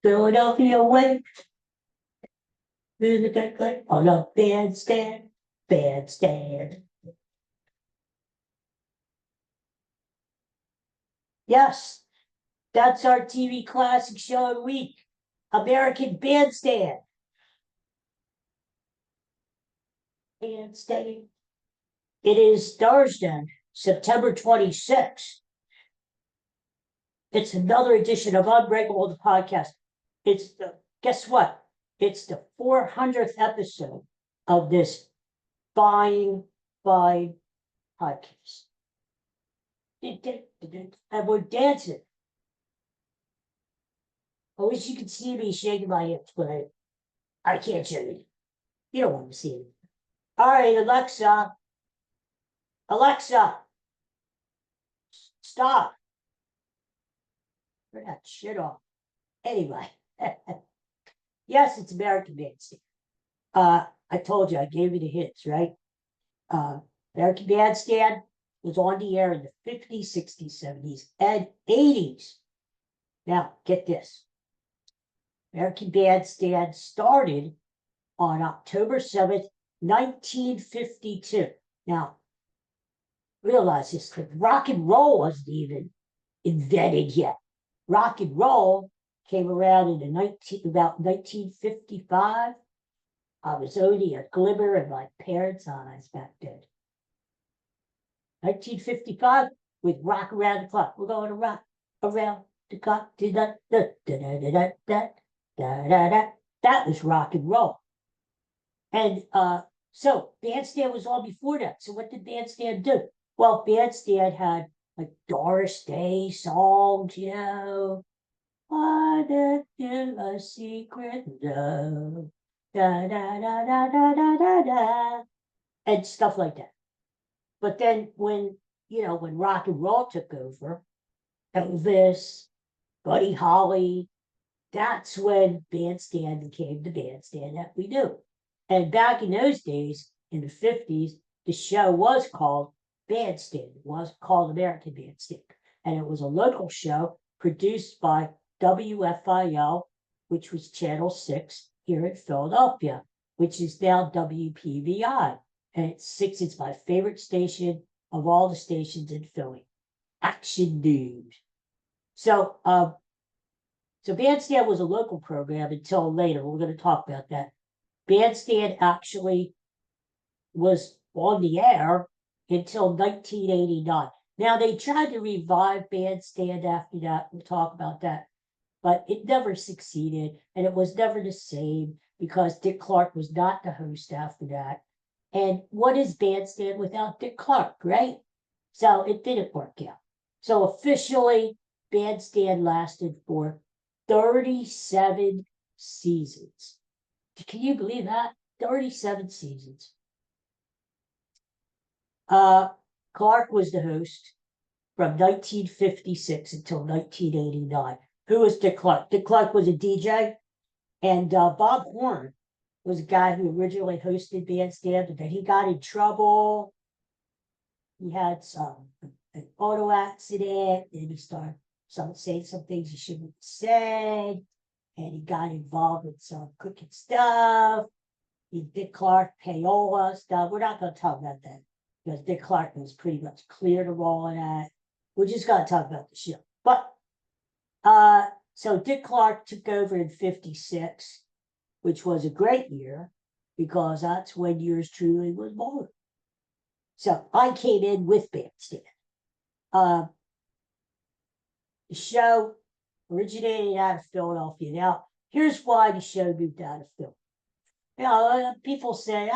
Philadelphia way. On a bandstand, bandstand. Yes, that's our TV classic show of the week. American Bandstand. Bandstand. It is Thursday, September 26th. It's another edition of Unbreakable, the podcast. It's the, guess what? It's the 400th episode of this fine podcast. And we're dancing. I wish you could see me shaking my hips, but I can't show you. You don't want to see it. All right, Alexa. Alexa, stop. Turn that shit off. Anyway. Yes, it's American Bandstand. I told you, I gave you the hits, right? American Bandstand was on the air in the 50s, 60s, 70s, and 80s. Now, get this. American Bandstand started on October 7th, 1952. Now, realize this, that rock and roll wasn't even invented yet. Rock and roll came around in about 1955. I was only a glimmer in my parents' eyes back then. 1955 with Rock Around the Clock. We're going to rock around the clock. That was rock and roll. And so Bandstand was all before that. So what did Bandstand do? Well, Bandstand had like Doris Day songs, you know. What if you a secret love? Da da da da da da da da, and stuff like that. But then when rock and roll took over, Elvis, Buddy Holly, that's when Bandstand became the Bandstand that we knew. And back in those days, in the 50s, the show was called Bandstand. It was called American Bandstand. And it was a local show produced by WFIL, which was Channel 6 here in Philadelphia, which is now WPVI. And it's my favorite station of all the stations in Philly. Action News. So Bandstand was a local program until later. We're going to talk about that. Bandstand actually was on the air until 1989. Now, they tried to revive Bandstand after that. We'll talk about that. But it never succeeded, and it was never the same because Dick Clark was not the host after that. And what is Bandstand without Dick Clark, right? So it didn't work out. So officially, Bandstand lasted for 37 seasons. Can you believe that? 37 seasons. Clark was the host from 1956 until 1989. Who was Dick Clark? Dick Clark was a DJ, and Bob Horn was a guy who originally hosted Bandstand, but then he got in trouble. He had an auto accident, and he started saying some things he shouldn't have said, and he got involved with some cooking stuff. Dick Clark, payola stuff. We're not going to talk about that because Dick Clark was pretty much cleared of all of that. We're just going to talk about the show. But so Dick Clark took over in 56, which was a great year because that's when yours truly was born. So I came in with Bandstand. The show originated out of Philadelphia. Now, here's why the show moved out of Philly. You know, people say,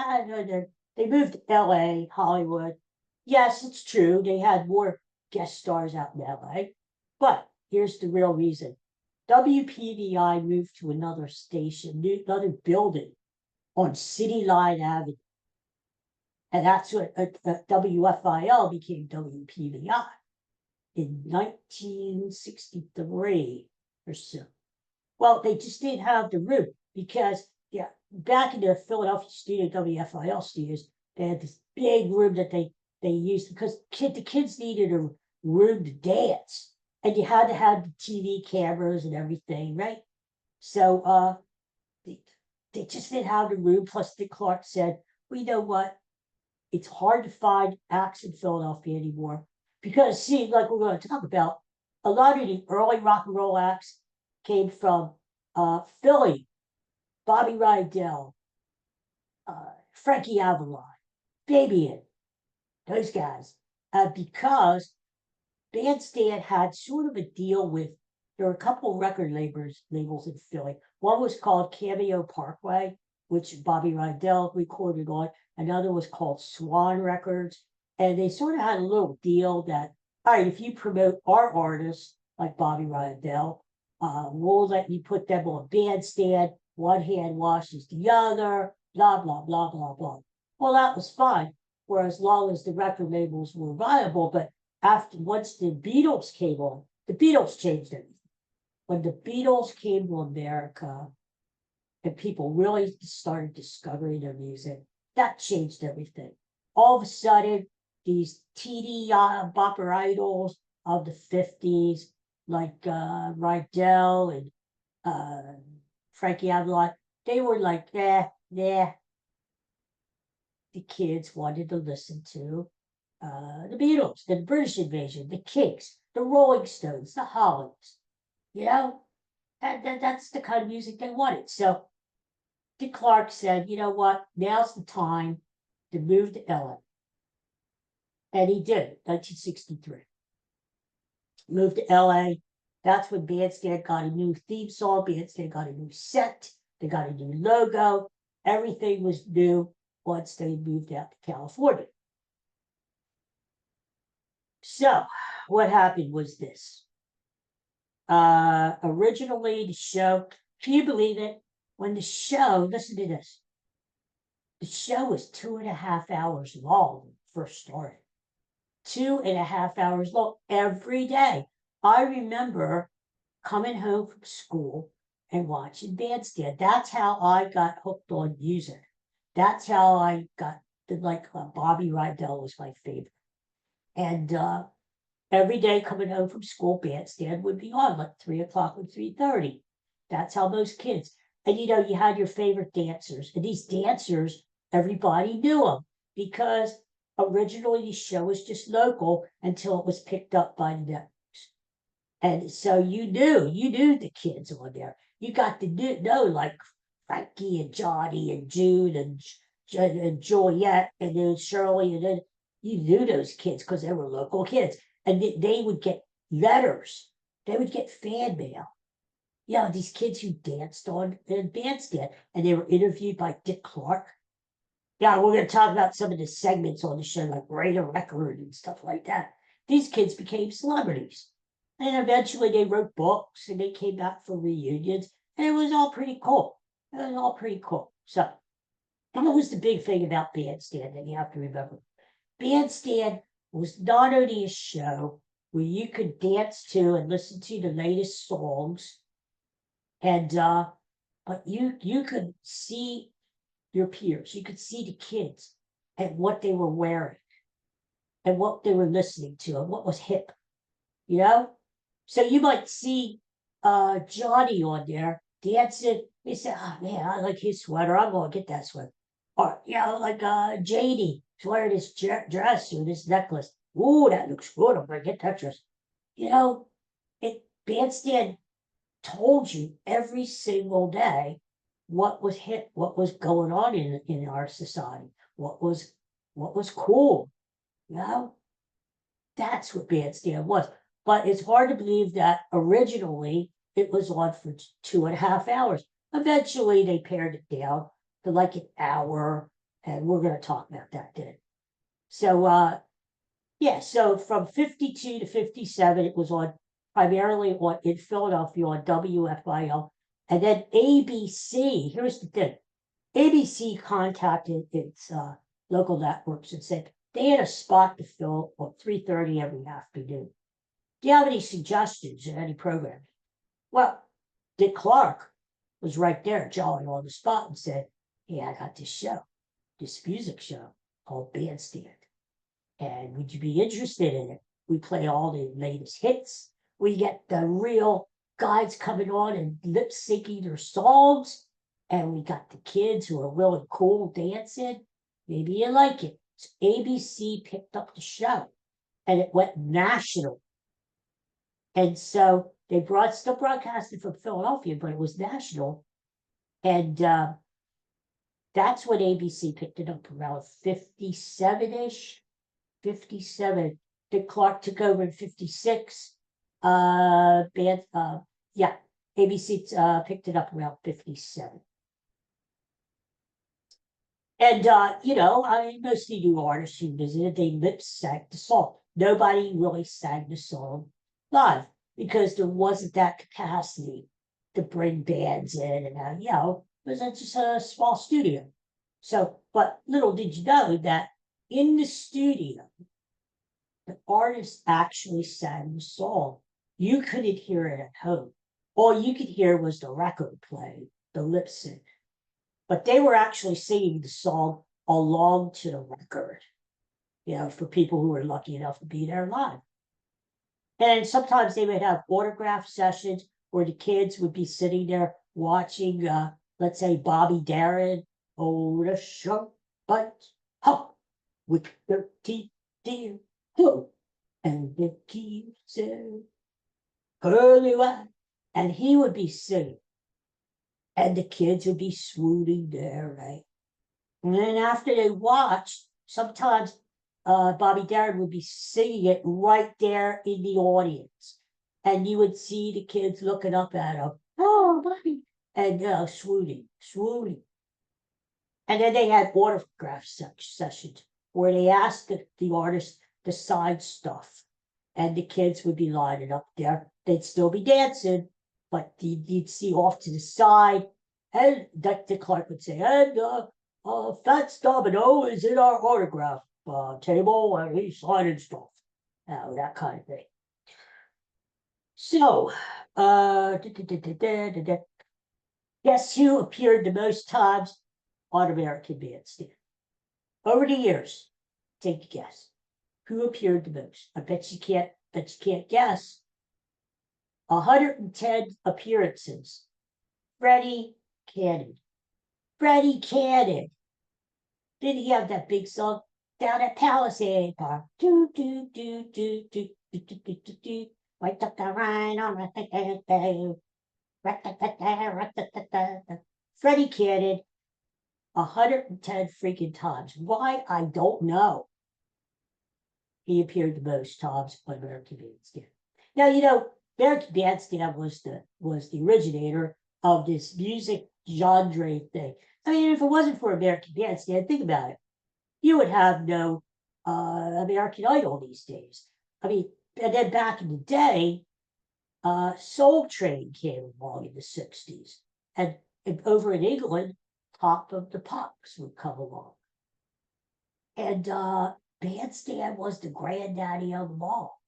they moved to LA, Hollywood. Yes, it's true. They had more guest stars out in LA. But here's the real reason. WPVI moved to another station, another building on City Line Avenue. And that's what WFIL became WPVI in 1963 or so. Well, they just didn't have the room because, back in the Philadelphia studio, WFIL studios, they had this big room that they used because the kids needed room to dance. And you had to have the TV cameras and everything, right? So they just didn't have the room. Plus, Dick Clark said, well, you know what? It's hard to find acts in Philadelphia anymore. Because, see, like we're going to talk about, a lot of the early rock and roll acts came from Philly, Bobby Rydell, Frankie Avalon, Fabian, those guys. Because Bandstand had sort of a deal with, there were a couple of record labels in Philly. One was called Cameo Parkway, which Bobby Rydell recorded on. Another was called Swan Records. And they sort of had a little deal that, all right, if you promote our artists like Bobby Rydell, we'll let you put them on Bandstand. One hand washes the other, blah, blah, blah, blah, blah. Well, that was fine for as long as the record labels were viable. But once the Beatles came on, the Beatles changed everything. When the Beatles came to America and people really started discovering their music, that changed everything. All of a sudden, these TD bopper idols of the 50s, like Rydell and Frankie Avalon, they were like, nah. The kids wanted to listen to the Beatles, the British Invasion, the Kinks, the Rolling Stones, the Hollies, that's the kind of music they wanted. So Dick Clark said, you know what, now's the time to move to LA. And he did, 1963. Moved to LA. That's when Bandstand got a new theme song. Bandstand got a new set. They got a new logo. Everything was new once they moved out to California. So what happened was this. Originally, the show, can you believe it? When the show, listen to this, the show was 2.5 hours long when it first started. 2.5 hours long every day. I remember coming home from school and watching Bandstand. That's how I got hooked on music. That's how I got Bobby Rydell was my favorite. And every day coming home from school, Bandstand would be on like 3 o'clock and 3:30. That's how most kids. And you had your favorite dancers. And these dancers, everybody knew them because originally the show was just local until it was picked up by the networks. And so you knew the kids on there. You got to know like Frankie and Johnny and June and Juliet and then Shirley, and then you knew those kids because they were local kids. And they would get letters. They would get fan mail. These kids who danced on the Bandstand, and they were interviewed by Dick Clark. We're going to talk about some of the segments on the show, like Rate a Record and stuff like that. These kids became celebrities. And eventually they wrote books and they came back for reunions. And it was all pretty cool. So that was the big thing about Bandstand that you have to remember. Bandstand was not only a show where you could dance to and listen to the latest songs, and but you could see your peers, you could see the kids and what they were wearing and what they were listening to and what was hip, So you might see Johnny on there dancing. They say, oh man, I like his sweater. I'm gonna get that sweater. Or like JD wearing this dress or this necklace. Ooh, that looks good. I'm gonna get that dress. Bandstand told you every single day what was hip, what was going on in our society, what was cool. That's what Bandstand was. But it's hard to believe that originally it was on for 2.5 hours. Eventually they pared it down to like an hour, and we're going to talk about that today. So so from 52 to 57, it was on primarily in Philadelphia on WFIL. And then ABC, here's the thing. ABC contacted its local networks and said they had a spot to fill at 3:30 every afternoon. Do you have any suggestions in any program? Well, Dick Clark was right there, jolly on the spot, and said, hey, I got this music show called Bandstand. And would you be interested in it? We play all the latest hits. We get the real guys coming on and lip syncing their songs. And we got the kids who are really cool dancing. Maybe you like it. So ABC picked up the show and it went national. And so they still broadcasted from Philadelphia, but it was national. And that's when ABC picked it up around 57-ish, 57. Dick Clark took over in 56. Yeah, ABC picked it up around 57. And I mean, most of the new artists who visited, they lip synced the song. Nobody really sang the song live because there wasn't that capacity to bring bands in, and it was just a small studio. So, but little did you know that in the studio, the artist actually sang the song. You couldn't hear it at home. All you could hear was the record play, the lip sync. But they were actually singing the song along to the record, for people who were lucky enough to be there live. And sometimes they would have autograph sessions where the kids would be sitting there watching, let's say, Bobby Darin, oh, the sharp bite, hop, with 13 deer, ho, and the keeps it curly white. And he would be singing. And the kids would be swooning there, right? And then after they watched, sometimes Bobby Darin would be singing it right there in the audience. And you would see the kids looking up at him, oh, Bobby, and swooning. And then they had autograph sessions where they asked the artist to sign stuff. And the kids would be lining up there. They'd still be dancing, but you'd see off to the side, and Dick Clark would say, and Fats Domino is in our autograph table, and he's signing stuff. That kind of thing. So, guess who appeared the most times on American Bandstand? Over the years, take a guess. Who appeared the most? I bet you can't guess. 110 appearances. Freddie Cannon. Freddie Cannon. Didn't he have that big song down at Palisade Park? Do do do do do do do do do do. Right up the rhine on Freddie Cannon. 110 freaking times. Why? I don't know. He appeared the most times on American Bandstand. Now, American Bandstand was the originator of this music genre thing. I mean, if it wasn't for American Bandstand, think about it. You would have no American Idol these days. I mean, and then back in the day, Soul Train came along in the 60s. And over in England, Top of the Pops would come along. And Bandstand was the granddaddy of them all.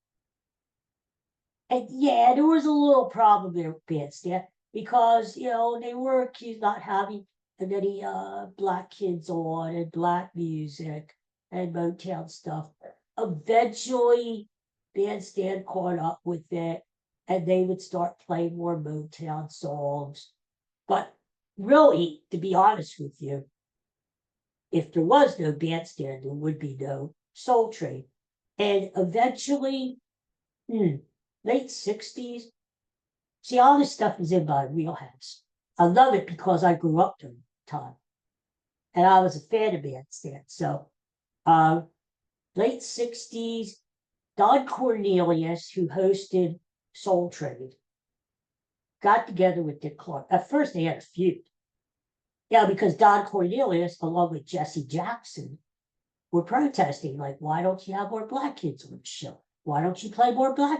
And yeah, there was a little problem there with Bandstand because, they were accused not having many black kids on and black music and Motown stuff. Eventually, Bandstand caught up with it and they would start playing more Motown songs. But really, to be honest with you, if there was no Bandstand, there would be no Soul Train. And eventually, late 60s, see, all this stuff is in my wheelhouse. I love it because I grew up during the time. And I was a fan of Bandstand. So, late 60s, Don Cornelius, who hosted Soul Train, got together with Dick Clark. At first, they had a feud. Yeah, because Don Cornelius, along with Jesse Jackson, were protesting, like, why don't you have more black kids on the show? Why don't you play more black